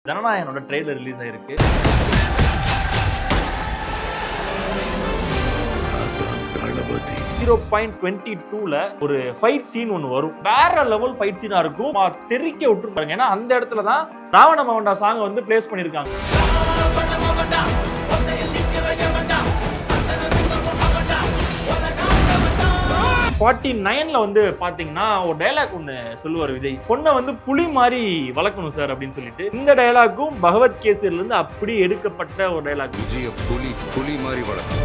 ஜனநாயகனோட trailer release ஆயிருக்கு. தளபதி 0.22ல ஒரு fight scene ஒன்று வரும். வேற லெவல் ஃபைட் சீனா இருக்கும். தெறிக்க விட்டுருப்பாங்க. ஏன்னா அந்த இடத்துல தான் ராவண மவண்டா சாங் வந்து பிளேஸ் பண்ணிருக்காங்க. 49ல வந்து பாத்தீங்கன்னா ஒரு டயலாக் ஒண்ணு சொல்லுவார் விஜய். பொண்ணை வந்து புலி மாதிரி வளர்க்கணும் சார் அப்படின்னு சொல்லிட்டு. இந்த டயலாக்கும் பகவத் கேசரில இருந்து அப்படி எடுக்கப்பட்ட ஒரு டயலாக். விஜய புலி மாதிரி வளர்க்கணும்.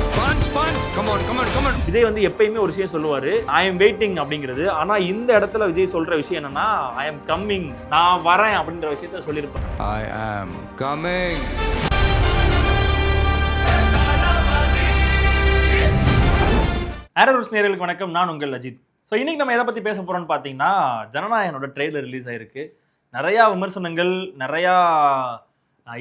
விஜய் வந்து எப்பயுமே ஒரு விஷயம் சொல்லுவாரு, ஐ எம் வெயிட்டிங் அப்படிங்கிறது. ஆனா இந்த இடத்துல விஜய் சொல்ற விஷயம் என்னன்னா, ஐ எம் கம்மிங், நான் வரேன் அப்படின்ற விஷயத்த சொல்லியிருப்பாங்க. ஐ ஆம் கமிங். ஆரோரூஸ் நேயர்களுக்கு வணக்கம், நான் உங்கள் அஜித். ஸோ இன்னைக்கு நம்ம எதை பற்றி பேச போகிறோம்னு பார்த்தீங்கன்னா, ஜனநாயகனோட ட்ரெய்லர் ரிலீஸ் ஆயிருக்கு. நிறையா விமர்சனங்கள், நிறையா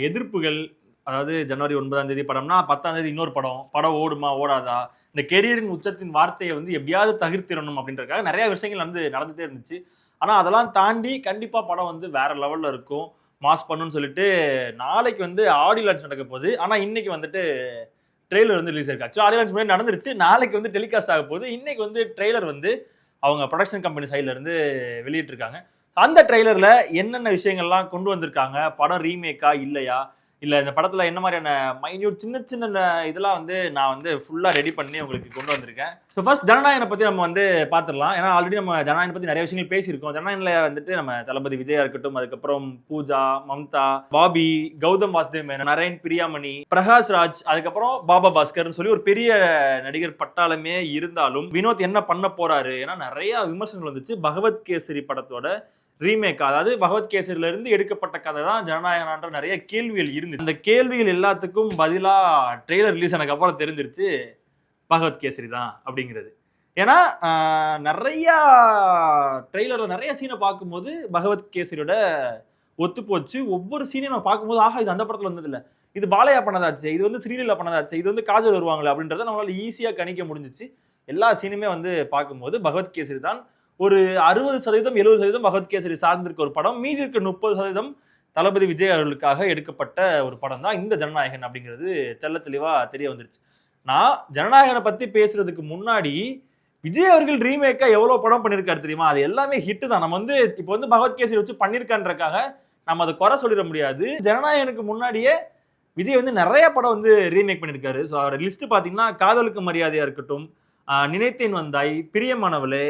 எதிர்ப்புகள். அதாவது ஜனவரி 9ஆம் தேதி படம்னா 10ஆம் தேதி இன்னொரு படம் ஓடுமா ஓடாதா, இந்த கெரியரின் உச்சத்தின் வார்த்தையை வந்து எப்படியாவது தவிர்த்திடணும் அப்படின்றதுக்காக நிறையா விஷயங்கள் வந்து நடந்துகிட்டே இருந்துச்சு. ஆனால் அதெல்லாம் தாண்டி கண்டிப்பாக படம் வந்து வேற லெவலில் இருக்கும், மாஸ் பண்ணுன்னு சொல்லிட்டு நாளைக்கு வந்து ஆடியோ லான்ச் நடக்க போகுது. ஆனால் இன்னைக்கு வந்துட்டு ட்ரெய்லர் வந்து ரிலீஸ் ஆயிருக்கு. ஆக்சுவலாக ஆடியோ லான்ச் முன்னாடி நடந்துருச்சு. நாளைக்கு வந்து டெலிகாஸ்ட் ஆக போகுது. இன்னைக்கு வந்து ட்ரெய்லர் வந்து அவங்க ப்ரொடக்ஷன் கம்பெனி சைட்ல இருந்து வெளியிட்டிருக்காங்க. அந்த ட்ரெய்லர்ல என்னென்ன விஷயங்கள்லாம் கொண்டு வந்திருக்காங்க, படம் ரீமேக்கா இல்லையா, இல்லை இந்த படத்தில் என்ன மாதிரியான மைன்யூட் சின்ன சின்ன இதெல்லாம் வந்து நான் வந்து ஃபுல்லாக ரெடி பண்ணி உங்களுக்கு கொண்டு வந்திருக்கேன். ஸோ ஃபர்ஸ்ட் ஜனநாயகனை பற்றி நம்ம வந்து பார்த்துடலாம். ஏன்னா ஆல்ரெடி நம்ம ஜனநாயகனை பற்றி நிறைய விஷயங்கள் பேசியிருக்கோம். ஜனநாயகனில் வந்துட்டு நம்ம தளபதி விஜயா இருக்கட்டும், அதுக்கப்புறம் பூஜா, மம்தா, பாபி, கௌதம் வாசுதேவ் மேனன், நரேன், பிரியாமணி, பிரகாஷ் ராஜ், அதுக்கப்புறம் பாபா பாஸ்கர்னு சொல்லி ஒரு பெரிய நடிகர் பட்டாளமே இருந்தாலும் வினோத் என்ன பண்ண போறாரு, ஏன்னா நிறைய விமர்சனங்கள் வந்துச்சு. பகவத் கேசரி படத்தோட ரீமேக், அதாவது பகவத் கேசரில இருந்து எடுக்கப்பட்ட கதை தான் ஜனநாயகன்ற நிறைய கேள்விகள் இருந்துச்சு. அந்த கேள்விகள் எல்லாத்துக்கும் பதிலா ட்ரெய்லர் ரிலீஸ் ஆனதுக்கு அப்புறம் தெரிஞ்சிருச்சு பகவத் கேசரி தான் அப்படிங்கிறது. ஏன்னா நிறைய ட்ரெய்லர்ல நிறைய சீனை பார்க்கும்போது பகவத் கேசரியோட ஒத்து போச்சு. ஒவ்வொரு சீனையும் நம்ம பார்க்கும்போது ஆஹா இது அந்த படத்துல வந்தது இல்லை, இது பாலையா பண்ணதாச்சு, இது வந்து ஸ்ரீலீலா பண்ணதாச்சு, இது வந்து காஜல் வருவாங்களே அப்படின்றத நம்மளால ஈஸியா கணிக்க முடிஞ்சிச்சு. எல்லா சீனுமே வந்து பார்க்கும்போது பகவத் கேசரி தான். ஒரு 60% 70% பகவத் கேசரி சார்ந்திருக்க ஒரு படம், மீதி இருக்க 30% தளபதி விஜய் அவர்களுக்காக எடுக்கப்பட்ட ஒரு படம் தான் இந்த ஜனநாயகன் அப்படிங்கிறது தெள்ள தெளிவா தெரிய வந்துருச்சு. நான் ஜனநாயகனை பத்தி பேசுறதுக்கு முன்னாடி விஜய் அவர்கள் ரீமேக்கா எவ்வளவு படம் பண்ணிருக்காரு தெரியுமா, அது எல்லாமே ஹிட் தான். நம்ம வந்து இப்போ வந்து பகவத் கேசரி வச்சு பண்ணிருக்கான்றக்காக நம்ம அதை குறை சொல்லிட முடியாது. ஜனநாயகனுக்கு முன்னாடியே விஜய் வந்து நிறைய படம் வந்து ரீமேக் பண்ணிருக்காரு. ஸோ அவரோட லிஸ்ட் பாத்தீங்கன்னா காதலுக்கு மரியாதையா இருக்கட்டும், நினைத்தேன் வந்தாய், பிரியமானவளே,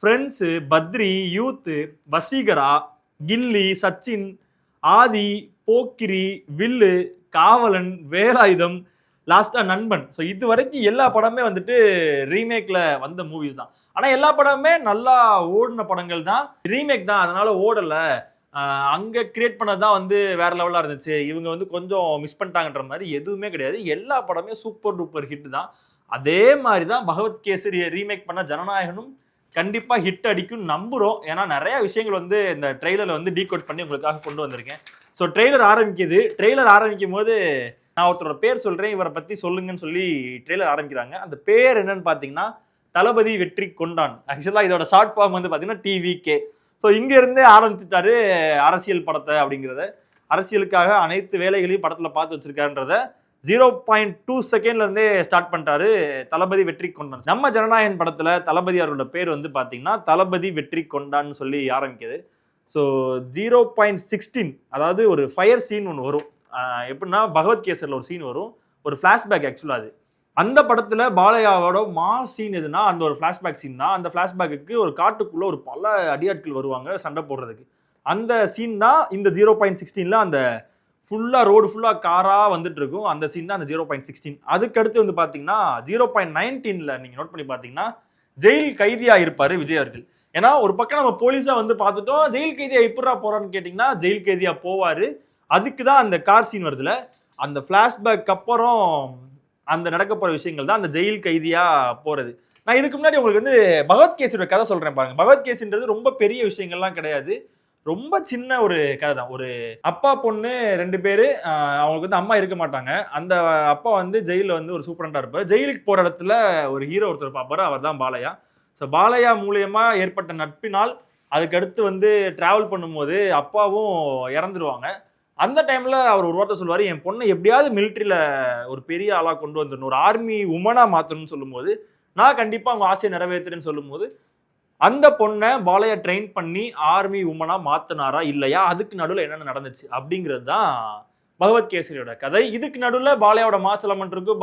ஃப்ரெண்ட்ஸு, பத்ரி, யூத்து, வசீகரா, கில்லி, சச்சின், ஆதி, போக்கிரி, வில்லு, காவலன், வேலாயுதம், லாஸ்டா நண்பன். ஸோ இது வரைக்கும் எல்லா படமே வந்துட்டு ரீமேக்ல வந்த மூவிஸ் தான். ஆனா எல்லா படமே நல்லா ஓடின படங்கள் தான். ரீமேக் தான், அதனால ஓடல, அங்க கிரியேட் பண்ணதான் வந்து வேற லெவலா இருந்துச்சு, இவங்க வந்து கொஞ்சம் மிஸ் பண்ணிட்டாங்கன்ற மாதிரி எதுவுமே கிடையாது. எல்லா படமே சூப்பர் டூப்பர் ஹிட் தான். அதே மாதிரி தான் பகவத் கேசரியை ரீமேக் பண்ண ஜனநாயகனும் கண்டிப்பா ஹிட் அடிக்கும் நம்புறோம். ஏன்னா நிறைய விஷயங்கள் வந்து இந்த ட்ரெய்லர்ல வந்து டீகோட் பண்ணி உங்களுக்காக கொண்டு வந்திருக்கேன். ஸோ ட்ரெய்லர் ஆரம்பிக்குது. ட்ரெய்லர் ஆரம்பிக்கும் போது நான் ஒருத்தரோட பேர் சொல்றேன், இவரை பத்தி சொல்லுங்கன்னு சொல்லி ட்ரெய்லர் ஆரம்பிக்கிறாங்க. அந்த பேர் என்னன்னு பாத்தீங்கன்னா தளபதி வெற்றி கொண்டான். ஆக்சுவலா இதோட ஷார்ட் ஃபார்ம் வந்து பாத்தீங்கன்னா டிவிகே. ஸோ இங்க இருந்தே ஆரம்பிச்சுட்டாரு அரசியல் படத்தை அப்படிங்கிறத. அரசியலுக்காக அனைத்து வேலைகளையும் படத்துல பார்த்து வச்சிருக்காருன்றத 0.2 செகண்ட்ல இருந்தே ஸ்டார்ட் பண்ணிட்டாரு தளபதி வெற்றி கொண்டான். நம்ம ஜனநாயகன் படத்துல தளபதி அவரோட பேர் வந்து பாத்தீங்கன்னா தளபதி வெற்றி கொண்டான்னு சொல்லி ஆரம்பிக்குது. ஸோ 0.16, அதாவது ஒரு ஃபயர் சீன் ஒன்று வரும். எப்படின்னா பகவத் கேசரில் ஒரு சீன் வரும், ஒரு ஃபிளாஷ்பேக். ஆக்சுவலா அது அந்த படத்துல பாலையாவோட மாஸ் சீன் எதுனா அந்த ஒரு ஃபிளாஷ்பேக் சீன் தான். அந்த ஃபிளாஷ்பேக்கு ஒரு காட்டுக்குள்ள ஒரு பல அடியாட்கள் வருவாங்க சண்டை போடுறதுக்கு. அந்த சீன் தான் இந்த 0.16ல அந்த ஃபுல்லா ரோடு ஃபுல்லா காரா வந்துட்டு இருக்கும். அந்த சீன் தான் அந்த 0.16. அதுக்கடுத்து வந்து பாத்தீங்கன்னா 0.19ல நீங்க நோட் பண்ணி பாத்தீங்கன்னா ஜெயில் கைதியா இருப்பாரு விஜய் அவர்கள். ஏன்னா ஒரு பக்கம் நம்ம போலீஸா வந்து பார்த்துட்டோம், ஜெயில் கைதியா எப்படா போறான்னு கேட்டீங்கன்னா ஜெயில் கைதியா போவாரு. அதுக்கு தான் அந்த கார் சீன் வருதுல, அந்த பிளாஷ்பேக் அப்புறம் அந்த நடக்க போற விஷயங்கள் தான் அந்த ஜெயில் கைதியா போறது. நான் இதுக்கு முன்னாடி உங்களுக்கு வந்து பகவத் கேசரியோட கதை சொல்றேன் பாருங்க. பகவத் கேசரின்றது ரொம்ப பெரிய விஷயங்கள்லாம் கிடையாது, ரொம்ப சின்ன ஒரு கதை தான். ஒரு அப்பா பொண்ணு 2 பேரு, அவங்களுக்கு வந்து அம்மா இருக்க மாட்டாங்க. அந்த அப்பா வந்து ஜெயில வந்து ஒரு சூப்பரண்டா இருப்பாரு. ஜெயிலுக்கு போற இடத்துல ஒரு ஹீரோ ஒருத்தர் பார்ப்பாரு, அவர் தான் பாலையா. ஸோ பாலையா மூலியமா ஏற்பட்ட நட்பினால் அதுக்கடுத்து வந்து டிராவல் பண்ணும்போது அப்பாவும் இறந்துருவாங்க. அந்த டைம்ல அவர் ஒரு வார்த்தை சொல்லுவாரு, என் பொண்ணை எப்படியாவது மிலிட்டரியில ஒரு பெரிய ஆளா கொண்டு வந்துடணும், ஒரு ஆர்மி உமனா மாத்தணும்னு சொல்லும்போது நான் கண்டிப்பா அவங்க ஆசையை நிறைவேற்றுறேன்னு சொல்லும்போது அந்த பொண்ணை பாலையா ட்ரெயின் பண்ணி ஆர்மி உமனா மாத்தினாரா இல்லையா, அதுக்கு நடுவில் என்னென்ன நடந்துச்சு அப்படிங்கிறது தான் பகவத் கேசரியோட கதை. இதுக்கு நடுவில் பாலையாவோட மாஸ் எலமெண்ட் இருக்கும்,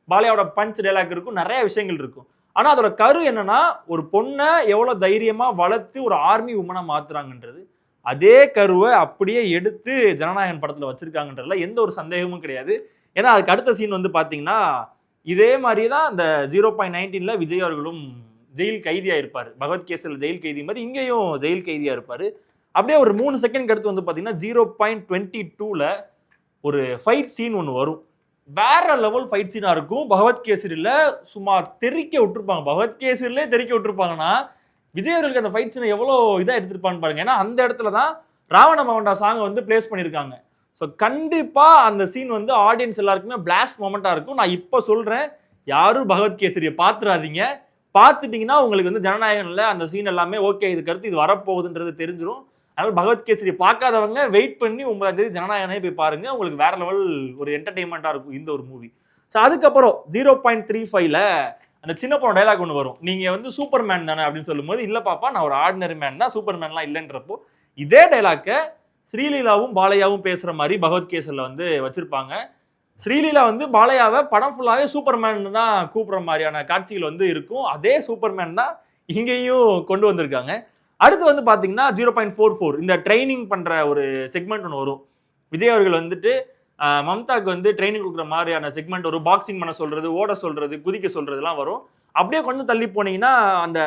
பாலையாவோட பஞ்ச் டைலாக் இருக்கும், நிறைய விஷயங்கள் இருக்கும். ஆனா அதோட கரு என்னன்னா, ஒரு பொண்ணை எவ்வளவு தைரியமா வளர்த்து ஒரு ஆர்மி உமனா மாத்துறாங்கன்றது, அதே கருவை அப்படியே எடுத்து ஜனநாயகன் படத்துல வச்சிருக்காங்கன்றதுல எந்த ஒரு சந்தேகமும் கிடையாது. ஏன்னா அதுக்கு அடுத்த சீன் வந்து பாத்தீங்கன்னா இதே மாதிரி தான் அந்த 0.19ல விஜய் அவர்களும் ஜெயில் கைதியா இருப்பாரு. பகவத் கேசரில் ஜெயில் கைதி மாதிரி இங்கேயும் ஜெயில் கைதியா இருப்பாரு. அப்படியே ஒரு 3 செகண்ட் அடுத்து வந்து பாத்தீங்கன்னா 0.22ல ஒரு ஃபைட் சீன் ஒன்று வரும். வேற லெவல் ஃபைட் சீனா இருக்கும். பகவத் கேசரியில சும்மா தெறிக்க விட்டுருப்பாங்க. பகவத் கேசரியிலே தெறிக்க விட்டுருப்பாங்கன்னா விஜய் அவர்களுக்கு அந்த ஃபைட் சீனை எவ்வளோ இதா எடுத்திருப்பான்னு பாருங்க. ஏன்னா அந்த இடத்துல தான் ராவண மவண்டா சாங்கை வந்து பிளேஸ் பண்ணியிருக்காங்க. ஸோ கண்டிப்பா அந்த சீன் வந்து ஆடியன்ஸ் எல்லாருக்குமே பிளாஸ்ட் மொமெண்டா இருக்கும். நான் இப்போ சொல்றேன், யாரும் பகவத் கேசரியை பார்த்துறாதீங்க. பார்த்துட்டீங்கன்னா உங்களுக்கு வந்து ஜனநாயகன்ல அந்த சீன் எல்லாமே ஓகே, இதுக்கு அடுத்து இது வரப்போகுதுன்றது தெரிஞ்சிடும். அதனால பகவத் கேசரி பார்க்காதவங்க வெயிட் பண்ணி 9ஆம் தேதி ஜனநாயகனே போய் பாருங்க. உங்களுக்கு வேற லெவல் ஒரு என்டர்டெயின்மெண்டா இருக்கும் இந்த ஒரு மூவி. ஸோ அதுக்கப்புறம் 0.35ல அந்த சின்ன பொண்ணு டைலாக் ஒன்று வரும். நீங்க வந்து சூப்பர் மேன் தானே அப்படின்னு சொல்லும்போது, இல்ல பாப்பா நான் ஒரு ஆர்டினரி மேன் தான், சூப்பர் மேன்லாம் இல்லைன்றப்போ இதே டைலாக்கை ஸ்ரீலீலாவும் பாலையாவும் பேசுற மாதிரி பகவத் கேசரில் வந்து வச்சிருப்பாங்க. ஸ்ரீலீலா வந்து பாலையாவை படம் ஃபுல்லாவே சூப்பர்மேன் தான் கூப்பிடுற மாதிரியான காட்சிகள் வந்து இருக்கும். அதே சூப்பர்மேன் தான் இங்கேயும் கொண்டு வந்திருக்காங்க. அடுத்து வந்து பாத்தீங்கன்னா 0.44 இந்த ட்ரைனிங் பண்ற ஒரு செக்மெண்ட் ஒன்று வரும். விஜய் அவர்கள் வந்துட்டு மம்தாக்கு வந்து ட்ரைனிங் கொடுக்குற மாதிரியான செக்மெண்ட், ஒரு பாக்ஸிங் பண்ண சொல்றது, ஓட சொல்றது, குதிக்க சொல்றதுலாம் வரும். அப்படியே கொஞ்சம் தள்ளி போனீங்கன்னா அந்த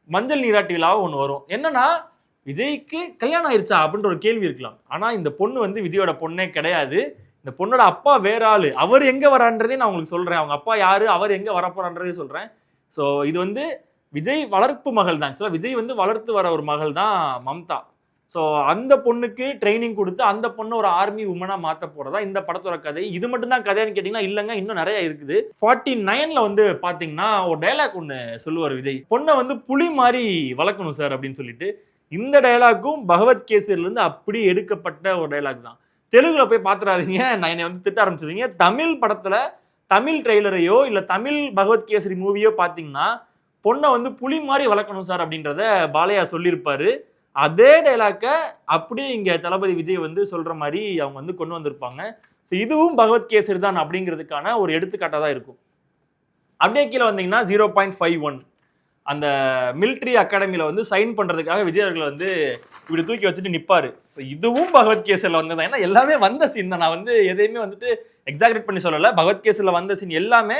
மஞ்சள் நீராட்டி விழாவும் ஒன்று வரும். என்னன்னா விஜய்க்கு கல்யாணம் ஆயிடுச்சா அப்படின்ற ஒரு கேள்வி இருக்கலாம். ஆனா இந்த பொண்ணு வந்து விஜயோட பொண்ணே கிடையாது. இந்த பொண்ணோட அப்பா வேற ஆளு. அவர் எங்க வரான்றதே நான் உங்களுக்கு சொல்றேன். அவங்க அப்பா யாரு, அவர் எங்க வரப்போறான்றதே சொல்றேன். ஸோ இது வந்து விஜய் வளர்ப்பு மகள் தான். ஆக்சுவலா விஜய் வந்து வளர்த்து வர ஒரு மகள் தான் மம்தா. ஸோ அந்த பொண்ணுக்கு ட்ரைனிங் கொடுத்து அந்த பொண்ணு ஒரு ஆர்மி உமனா மாத்த போறதா இந்த படத்தோட கதை. இது மட்டும் தான் கதைன்னு கேட்டீங்கன்னா இல்லைங்க, இன்னும் நிறைய இருக்குது. 49ல வந்து பாத்தீங்கன்னா ஒரு டைலாக் ஒன்று சொல்லுவார் விஜய், பொண்ணை வந்து புலி மாதிரி வளர்க்கணும் சார் அப்படின்னு சொல்லிட்டு. இந்த டைலாக்கும் பகவத் கேசரில இருந்து அப்படி எடுக்கப்பட்ட ஒரு டைலாக் தான். தெலுங்குல போய் பாத்துறாதீங்க, நான் என்னை வந்து திட்ட ஆரம்பிச்சிருங்க. தமிழ் படத்துல தமிழ் ட்ரெய்லரையோ இல்ல தமிழ் பகவத் கேசரி மூவியோ பாத்தீங்கன்னா பொண்ணை வந்து புலி மாதிரி வளர்க்கணும் சார் அப்படின்றத பாலையா சொல்லியிருப்பாரு. அதே டைலாக்க அப்படியே இங்க தளபதி விஜய் வந்து சொல்ற மாதிரி அவங்க வந்து கொண்டு வந்திருப்பாங்க. ஸோ இதுவும் பகவத் கேசரி தான் அப்படிங்கிறதுக்கான ஒரு எடுத்துக்காட்டா தான் இருக்கும். அப்படியே கீழே வந்தீங்கன்னா 0.51 அந்த மிலிட்ரி அகாடமியில வந்து சைன் பண்றதுக்காக விஜய் அவர்கள் வந்து இப்படி தூக்கி வச்சுட்டு நிப்பாரு. ஸோ இதுவும் பகவத் கேசரில் வந்ததான். ஏன்னா எல்லாமே வந்த சீன் தான். நான் வந்து எதையுமே வந்துட்டு எக்ஸாக்ரேட் பண்ணி சொல்லலை. பகவத் கேசரில் வந்த சீன் எல்லாமே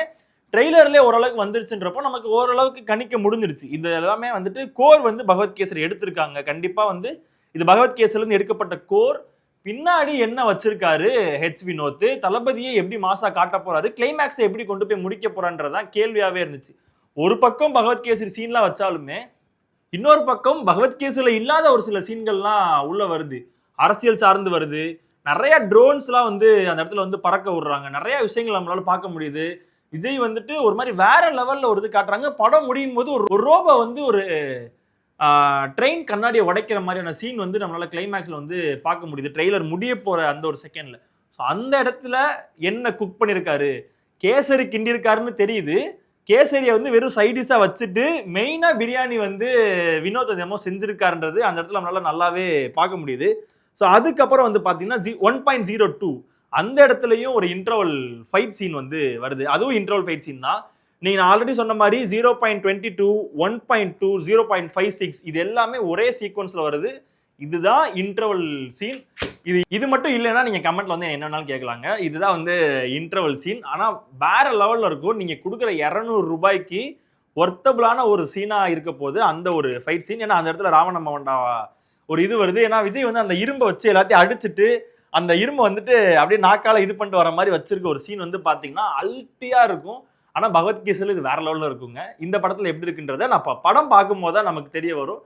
ட்ரெய்லர்லேயே ஓரளவுக்கு வந்துருச்சுன்றப்போ நமக்கு ஓரளவுக்கு கணிக்க முடிஞ்சிருச்சு. இது எல்லாமே வந்துட்டு கோர் வந்து பகவத் கேசரி எடுத்திருக்காங்க. கண்டிப்பா வந்து இது பகவத் கேசரில இருந்து எடுக்கப்பட்ட கோர். பின்னாடி என்ன வச்சிருக்காரு ஹெச் வினோத், தளபதியை எப்படி மாசா காட்ட போறாரு, கிளைமேக்ஸை எப்படி கொண்டு போய் முடிக்க போறான்றதான் கேள்வியாவே இருந்துச்சு. ஒரு பக்கம் பகவத் கேசரி சீன்லாம் வச்சாலுமே இன்னொரு பக்கம் பகவத் கேசரில இல்லாத ஒரு சில சீன்கள்லாம் உள்ள வருது, அரசியல் சார்ந்து வருது. நிறைய ட்ரோன்ஸ்லாம் வந்து அந்த இடத்துல வந்து பறக்க விடுறாங்க. நிறைய விஷயங்கள் நம்மளால பார்க்க முடியுது. விஜய் வந்துட்டு ஒரு மாதிரி வேற லெவல்ல ஒரு இது காட்டுறாங்க. படம் முடியும் போது ஒரு ரோபோ வந்து ஒரு ட்ரெயின் கண்ணாடியை உடைக்கிற மாதிரியான சீன் வந்து நம்மளால கிளைமேக்ஸ்ல வந்து பார்க்க முடியுது, ட்ரெய்லர் முடிய போற அந்த ஒரு செகண்ட்ல. ஸோ அந்த இடத்துல என்ன குக் பண்ணியிருக்காரு, கேசரி கிண்டியிருக்காருன்னு தெரியுது. கேசரியை வந்து வெறும் சைடிஷா வச்சுட்டு மெயினா பிரியாணி வந்து வினோத் என்னமோ செஞ்சிருக்காருன்றது அந்த இடத்துல நம்மளால நல்லாவே பார்க்க முடியுது. ஸோ அதுக்கப்புறம் வந்து பார்த்தீங்கன்னா 1.02 அந்த இடத்துலையும் ஒரு இன்டர்வல் ஃபைட் சீன் வந்து வருது. அதுவும் இன்டர்வல் ஃபைட் சீன் தான். நீங்க நான் ஆல்ரெடி சொன்ன மாதிரி 0.22, 1.2, 0.56 இது எல்லாமே ஒரே சீக்வன்ஸ்ல வருது. இதுதான் இன்டர்வல் சீன். இது மட்டும் இல்லைன்னா நீங்க கமெண்ட்ல வந்து என்னன்னாலும் கேட்கலாங்க. இதுதான் வந்து இன்டர்வல் சீன். ஆனா வேற லெவல்ல இருக்கும். நீங்க கொடுக்குற 200 ரூபாய்க்கு ஒர்த்தபிளான ஒரு சீனா இருக்க போது அந்த ஒரு ஃபைட் சீன். ஏன்னா அந்த இடத்துல ராவண மவண்டா ஒரு இது வருது. ஏன்னா விஜய் வந்து அந்த இரும்பை வச்சு எல்லாத்தையும் அடிச்சுட்டு அந்த இரும்பை வந்துட்டு அப்படியே நாக்கால இது பண்ணிட்டு வர மாதிரி வச்சிருக்க ஒரு சீன் வந்து பாத்தீங்கன்னா அல்ட்டியா இருக்கும். ஆனா பகவத் கேசரில் இது வேற லெவல்ல இருக்குங்க. இந்த படத்துல எப்படி இருக்குன்றத நான் படம் பார்க்கும் போது தான் நமக்கு தெரிய வரும்.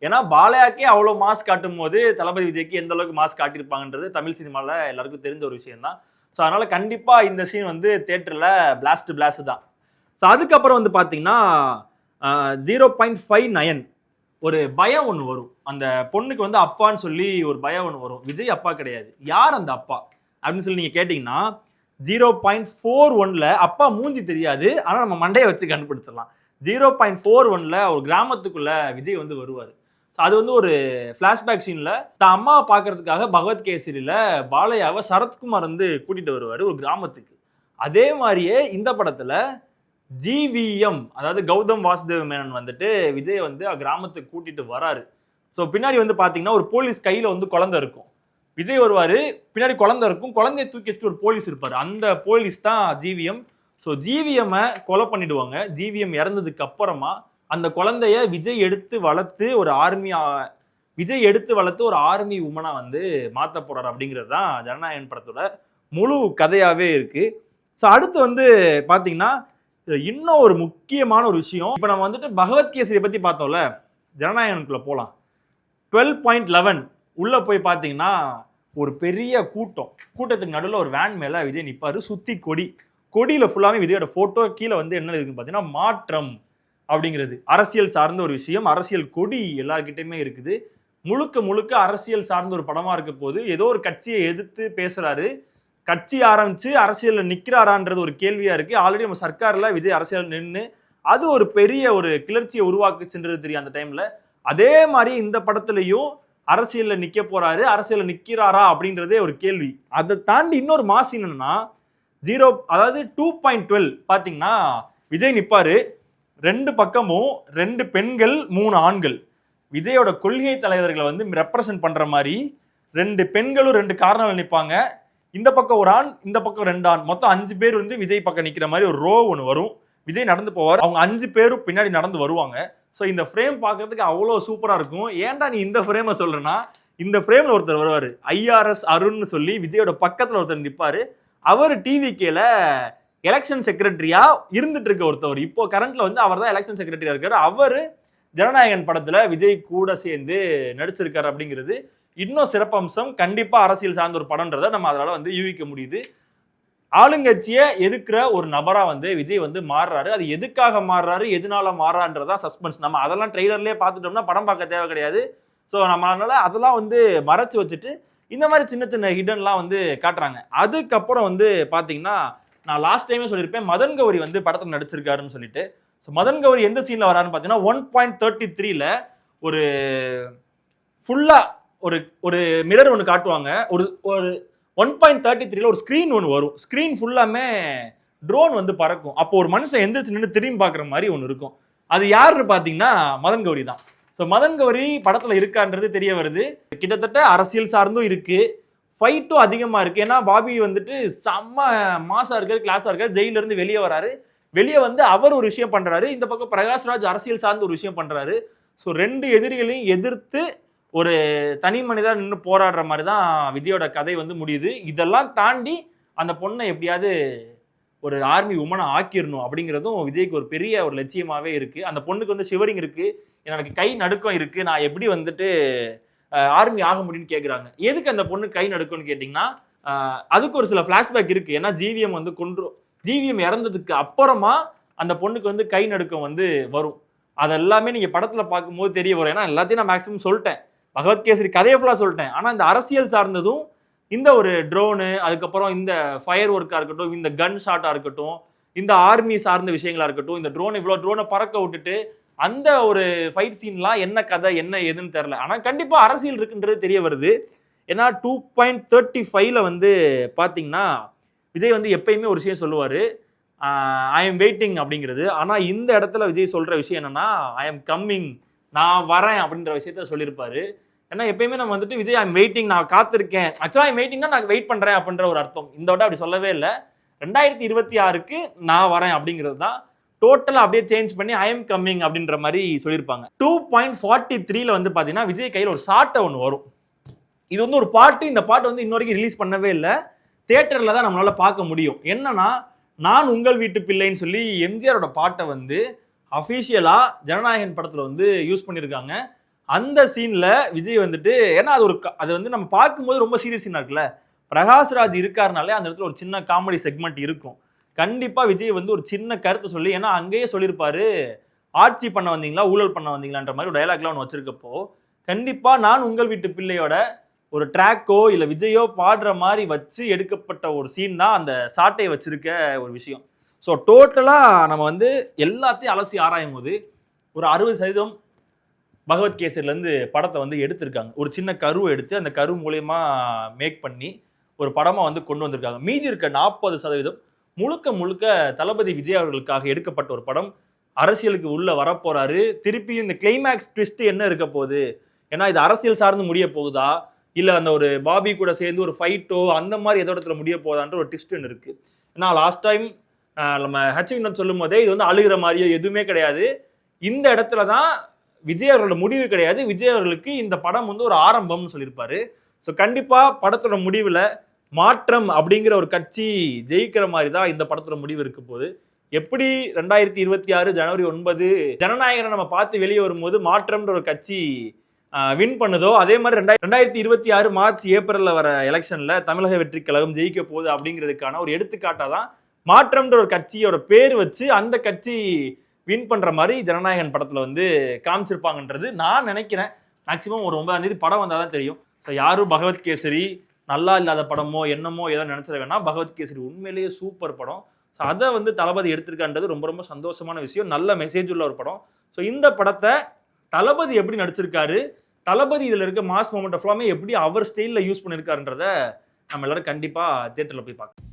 ஏன்னா பாலையாக்கே அவ்வளவு மாஸ் காட்டும் போது தளபதி விஜய்க்கு எந்த அளவுக்கு மாஸ் காட்டியிருப்பாங்கன்றது தமிழ் சினிமால எல்லாருக்கும் தெரிஞ்ச ஒரு விஷயம் தான். ஸோ அதனால கண்டிப்பா இந்த சீன் வந்து தியேட்டர்ல பிளாஸ்ட் தான். ஸோ அதுக்கப்புறம் வந்து பாத்தீங்கன்னா 0.59 ஒரு பயம் ஒன்று வரும். அந்த பொண்ணுக்கு வந்து அப்பான்னு சொல்லி ஒரு பயம் ஒன்று வரும். விஜய் அப்பா கிடையாது, யார் அந்த அப்பா அப்படின்னு சொல்லி நீங்க கேட்டீங்கன்னா 0.41ல அப்பா மூஞ்சி தெரியாது, ஆனா நம்ம மண்டையை வச்சு கண்டுபிடிச்சிடலாம். 0.41ல ஒரு கிராமத்துக்குள்ள விஜய் வந்து வருவாரு. அது வந்து ஒரு பிளாஷ்பேக் சீன்ல தான் அம்மாவை பார்க்கறதுக்காக பகவத் கேசரியில பாலையாவை சரத்குமார் வந்து கூட்டிட்டு வருவாரு ஒரு கிராமத்துக்கு. அதே மாதிரியே இந்த படத்துல ஜிவிஎம், அதாவது கௌதம் வாசுதேவ மேனன் வந்துட்டு விஜய் வந்து கிராமத்துக்கு கூட்டிட்டு வராரு. ஸோ பின்னாடி வந்து பாத்தீங்கன்னா ஒரு போலீஸ் கையில வந்து குழந்தை இருக்கும். விஜய் வருவாரு, பின்னாடி குழந்தை இருக்கும், குழந்தைய தூக்கி வச்சுட்டு ஒரு போலீஸ் இருப்பாரு. அந்த போலீஸ் தான் ஜிவிஎம். ஸோ ஜிவிஎம் கொலை பண்ணிடுவாங்க. ஜிவிஎம் இறந்ததுக்கு அப்புறமா அந்த குழந்தைய விஜய் எடுத்து வளர்த்து ஒரு ஆர்மி உமனா வந்து மாத்த போறாரு அப்படிங்கிறது தான் ஜனநாயகன் படத்தோட முழு கதையாவே இருக்கு. ஸோ அடுத்து வந்து பாத்தீங்கன்னா இன்னும் ஒரு முக்கியமான ஒரு விஷயம். இப்ப நம்ம வந்துட்டு பகவத் கேசரி பத்தி பார்த்தோம்ல, ஜனநாயகனுக்குள்ள போலாம். 12.11 உள்ள போய் பாத்தீங்கன்னா ஒரு பெரிய கூட்டத்துக்கு நடுவில் ஒரு வேன் மேல விஜய் நிப்பாரு. சுத்தி கொடியில ஃபுல்லாமே விஜயோட போட்டோ. கீழே வந்து என்ன இருக்குன்னு பாத்தீங்கன்னா மாற்றம் அப்படிங்கிறது அரசியல் சார்ந்த ஒரு விஷயம். அரசியல் கொடி எல்லார்கிட்டயுமே இருக்குது. முழுக்க அரசியல் சார்ந்த ஒரு படமா இருக்க போது ஏதோ ஒரு கட்சியை எதிர்த்து பேசுறாரு. கட்சி ஆரம்பிச்சு அரசியல்ல நிக்கிறாரான்றது ஒரு கேள்வியா இருக்கு. ஆல்ரெடி நம்ம சர்க்கார்ல விஜய் அரசியல் நின்று அது ஒரு பெரிய ஒரு கிளர்ச்சியை உருவாக்குச்சுன்றது தெரியும் அந்த டைம்ல. அதே மாதிரி இந்த படத்துலயும் அரசியல்ல நிக்க போறாரு, அரசியல்ல நிக்கிறாரா அப்படின்றதே ஒரு கேள்வி. அதை தாண்டி இன்னொரு மாஸ் என்னன்னா 2.12 பாத்தீங்கன்னா விஜய் நிப்பாரு. 2 பக்கமும் 2 பெண்கள் 3 ஆண்கள் விஜயோட கொள்கை தலைவர்களை வந்து ரெப்ரசன்ட் பண்ற மாதிரி 2 பெண்களும் 2 காரணங்கள் நிற்பாங்க. இந்த பக்கம் ஒரு ஆண், இந்த பக்கம் 2 ஆண், மொத்தம் 5 பேர் வந்து விஜய் பக்கம் நிக்கிற மாதிரி ஒரு ரோ ஒன்று வரும். விஜய் நடந்து போவார், அவங்க 5 பேரும் பின்னாடி நடந்து வருவாங்க. ஸோ இந்த ஃப்ரேம் பார்க்கறதுக்கு அவ்வளோ சூப்பரா இருக்கும். ஏன்டா நீ இந்த ஃப்ரேமை சொல்றேன்னா, இந்த ஃப்ரேம்ல ஒருத்தர் வருவாரு, ஐஆர்எஸ் அருண்னு சொல்லி விஜயோட பக்கத்துல ஒருத்தர் நிற்பாரு. அவர் டிவிகேல எலெக்ஷன் செக்ரட்டரியா இருந்துட்டு இருக்க ஒருத்தவர். இப்போ கரண்ட்ல வந்து அவர் தான் எலெக்ஷன் செக்ரட்டரியா இருக்காரு. அவரு ஜனநாயகன் படத்துல விஜய் கூட சேர்ந்து நடிச்சிருக்காரு அப்படிங்கிறது இன்னும் சிறப்பம்சம். கண்டிப்பா அரசியல் சார்ந்த ஒரு படம்ன்றதை நம்ம அதனால வந்து யூகிக்க முடியுது. ஆளுங்கட்சியை எதுக்குற ஒரு நபரா வந்து விஜய் வந்து மாறுறாரு. அது எதுக்காக மாறுறாரு, எதனால மாறான்றதா சஸ்பென்ஸ். நம்ம அதெல்லாம் ட்ரெய்லர்லயே பார்த்துட்டோம்னா படம் பார்க்க தேவை கிடையாது. ஸோ நம்மளால அதெல்லாம் வந்து மறைச்சு வச்சுட்டு இந்த மாதிரி சின்ன சின்ன ஹிடன்லாம் வந்து காட்டுறாங்க. அதுக்கப்புறம் வந்து பாத்தீங்கன்னா நான் லாஸ்ட் டைமே சொல்லியிருப்பேன், மதன் கௌரி வந்து படத்தில் நடிச்சிருக்காருன்னு சொல்லிட்டு. ஸோ மதன் கௌரி எந்த சீன்ல வராருன்னு பார்த்தீங்கன்னா 1.33ல ஒரு ஃபுல்லா ஒரு மிரர் ஒன்று காட்டுவாங்க. ஒரு 1.33ல ஒரு ஸ்க்ரீன் ஒன்று வரும். ஸ்க்ரீன் ஃபுல்லாமே ட்ரோன் வந்து பறக்கும். அப்போ ஒரு மனுஷன் எந்திரிச்சு நின்று திரும்பி பார்க்குற மாதிரி ஒன்று இருக்கும். அது யாருன்னு பார்த்தீங்கன்னா மதன் கௌரி தான். ஸோ மதன் கௌரி படத்தில் இருக்கான்றது தெரிய வருது. கிட்டத்தட்ட அரசியல் சார்ந்தும் இருக்கு, ஃபைட்டும் அதிகமாக இருக்கு. ஏன்னா பாபி வந்துட்டு செம்ம மாசா இருக்காரு, கிளாஸா இருக்காரு. ஜெயில இருந்து வெளியே வராரு. வெளியே வந்து அவர் ஒரு விஷயம் பண்றாரு, இந்த பக்கம் பிரகாஷ்ராஜ் அரசியல் சார்ந்து ஒரு விஷயம் பண்றாரு. ஸோ 2 எதிரிகளையும் எதிர்த்து ஒரு தனி மனிதா நின்று போராடுற மாதிரி தான் விஜயோட கதை வந்து முடியுது. இதெல்லாம் தாண்டி அந்த பொண்ணை எப்படியாவது ஒரு ஆர்மி உமனை ஆக்கிடணும் அப்படிங்கிறதும் விஜய்க்கு ஒரு பெரிய ஒரு லட்சியமாவே இருக்கு. அந்த பொண்ணுக்கு வந்து ஷிவரிங் இருக்கு, எனக்கு கை நடுக்கம் இருக்கு, நான் எப்படி வந்துட்டு ஆர்மி ஆக முடியும்னு கேட்குறாங்க. எதுக்கு அந்த பொண்ணு கை நடுக்கும்னு கேட்டிங்கன்னா அதுக்கு ஒரு சில ஃபிளாஷ்பேக் இருக்கு. ஏன்னா ஜிவிஎம் வந்து ஜிவிஎம் இறந்ததுக்கு அப்புறமா அந்த பொண்ணுக்கு வந்து கை நடுக்கம் வந்து வரும். அதெல்லாமே நீங்க படத்துல பார்க்கும்போது தெரிய வரும். ஏன்னா எல்லாத்தையும் நான் மேக்ஸிமம் சொல்லிட்டேன், பகவத் கேசரி கதையை ஃபுல்லாக சொல்லிட்டேன். ஆனால் இந்த அரசியல் சார்ந்ததும் இந்த ஒரு ட்ரோனு, அதுக்கப்புறம் இந்த ஃபயர் ஒர்க்காக இருக்கட்டும், இந்த கன் ஷாட்டாக இருக்கட்டும், இந்த ஆர்மி சார்ந்த விஷயங்களா இருக்கட்டும், இந்த இவ்வளோ ட்ரோனை பறக்க விட்டுட்டு அந்த ஒரு ஃபைட் சீன்லாம் என்ன கதை என்ன எதுன்னு தெரியல. ஆனால் கண்டிப்பாக அரசியல் இருக்குன்றது தெரிய வருது. ஏன்னா 2.35ல வந்து பார்த்தீங்கன்னா விஜய் வந்து எப்பயுமே ஒரு விஷயம் சொல்லுவார், ஐ எம் வெயிட்டிங் அப்படிங்கிறது. ஆனால் இந்த இடத்துல விஜய் சொல்கிற விஷயம் என்னன்னா ஐ எம் கம்மிங், நான் வரேன் அப்படின்ற விஷயத்த சொல்லியிருப்பாரு. ஏன்னா எப்பயுமே நம்ம வந்துட்டு விஜய் ஐ எம் வெயிட்டிங், நான் காத்திருக்கேன், ஆக்சுவலாக ஐ எம் வெயிட்டிங்னா நான் வெயிட் பண்ணுறேன் அப்படின்ற ஒரு அர்த்தம். இந்த விட அப்படி சொல்லவே இல்லை. 2026க்கு நான் வரேன் அப்படிங்கிறது தான். டோட்டலாக அப்படியே சேஞ்ச் பண்ணி ஐ எம் கம்மிங் அப்படின்ற மாதிரி சொல்லியிருப்பாங்க. 2.43ல வந்து பார்த்தீங்கன்னா விஜய் கையில் ஒரு ஷார்ட்டை ஒன்று வரும். இது வந்து ஒரு பாட்டு. இந்த பாட்டு வந்து இன்ன வரைக்கும் ரிலீஸ் பண்ணவே இல்லை. தியேட்டரில் தான் நம்மளால பார்க்க முடியும். என்னன்னா நான் உங்கள் வீட்டு பிள்ளைன்னு சொல்லி எம்ஜிஆரோட பாட்டை வந்து அஃபீஷியலா ஜனநாயகன் படத்துல வந்து யூஸ் பண்ணியிருக்காங்க. அந்த சீன்ல விஜய் வந்துட்டு, ஏன்னா அது வந்து நம்ம பார்க்கும்போது ரொம்ப சீரியஸ் சீனா இருக்குல்ல, பிரகாஷ்ராஜ் இருக்காருனாலே அந்த இடத்துல ஒரு சின்ன காமெடி செக்மெண்ட் இருக்கும். கண்டிப்பா விஜய் வந்து ஒரு சின்ன கருத்து சொல்லி, ஏன்னா அங்கேயே சொல்லியிருப்பாரு ஆட்சி பண்ண வந்தீங்களா ஊழல் பண்ண வந்தீங்களான்ற மாதிரி ஒரு டயலாக்லாம் ஒன்று வச்சிருக்கப்போ கண்டிப்பா நான் உங்கள் வீட்டு பிள்ளையோட ஒரு ட்ராக்கோ இல்ல விஜயோ பாடுற மாதிரி வச்சு எடுக்கப்பட்ட ஒரு சீன் தான் அந்த சாட்டையை வச்சிருக்க ஒரு விஷயம். ஸோ டோட்டலா நம்ம வந்து எல்லாத்தையும் அலசி ஆராயும் போது ஒரு 60% பகவத்கேசரில இருந்து படத்தை வந்து எடுத்திருக்காங்க. ஒரு சின்ன கருவை எடுத்து அந்த கரு மூலியமா மேக் பண்ணி ஒரு படமா வந்து கொண்டு வந்திருக்காங்க. மீதி இருக்க 40% முழுக்க முழுக்க தளபதி விஜய் அவர்களுக்காக எடுக்கப்பட்ட ஒரு படம். அரசியலுக்கு உள்ள வரப்போறாரு. திருப்பியும் இந்த கிளைமேக்ஸ் ட்விஸ்ட் என்ன இருக்க போகுது, ஏன்னா இது அரசியல் சார்ந்து முடிய போகுதா இல்ல அந்த ஒரு பாபி கூட சேர்ந்து ஒரு ஃபைட்டோ அந்த மாதிரி ஏதோ இடத்துல முடிய போதான்ற ஒரு ட்விஸ்ட் இருக்கு. ஏன்னா லாஸ்ட் டைம் நம்ம ஹெச்விந்தன் சொல்லும் போதே இது வந்து அழுகிற மாதிரியோ எதுவுமே கிடையாது. இந்த இடத்துல தான் விஜய் அவர்களோட முடிவு கிடையாது, விஜய் அவர்களுக்கு இந்த படம் வந்து ஒரு ஆரம்பம்னு சொல்லியிருப்பாரு. ஸோ கண்டிப்பா படத்தோட முடிவுல மாற்றம் அப்படிங்கிற ஒரு கட்சி ஜெயிக்கிற மாதிரி தான் இந்த படத்தோட முடிவு இருக்க போகுது. எப்படி 2026 ஜனவரி 9 ஜனநாயகனை நம்ம பார்த்து வெளியே வரும்போது மாற்றம்ன்ற ஒரு கட்சி வின் பண்ணுதோ, அதே மாதிரி 2026 மார்ச் ஏப்ரல்ல வர எலெக்ஷன்ல தமிழக வெற்றி கழகம் ஜெயிக்க போகுது அப்படிங்கிறதுக்கான ஒரு எடுத்துக்காட்டா தான் மாற்றம்ன்ற ஒரு கட்சியோட பேர் வச்சு அந்த கட்சி வின் பண்ற மாதிரி ஜனநாயகன் படத்துல வந்து காமிச்சிருப்பாங்கன்றது நான் நினைக்கிறேன். மேக்சிமம் ஒரு 9ஆம் தேதி படம் வந்தாதான் தெரியும். ஸோ யாரும் பகவத்கேசரி நல்லா இல்லாத படமோ என்னமோ ஏதோ நினைச்சிட வேணாம். பகவத்கேசரி உண்மையிலேயே சூப்பர் படம். ஸோ அதை வந்து தளபதி எடுத்திருக்கான்றது ரொம்ப ரொம்ப சந்தோஷமான விஷயம். நல்ல மெசேஜ் உள்ள ஒரு படம். ஸோ இந்த படத்தை தளபதி எப்படி நடிச்சிருக்காரு, தளபதி இதுல இருக்க மாஸ் மொமெண்ட் ஃபுல்லாமே எப்படி அவர் ஸ்டைல்ல யூஸ் பண்ணிருக்காருன்றத நம்ம எல்லாரும் கண்டிப்பா தியேட்டர்ல போய் பார்க்கலாம்.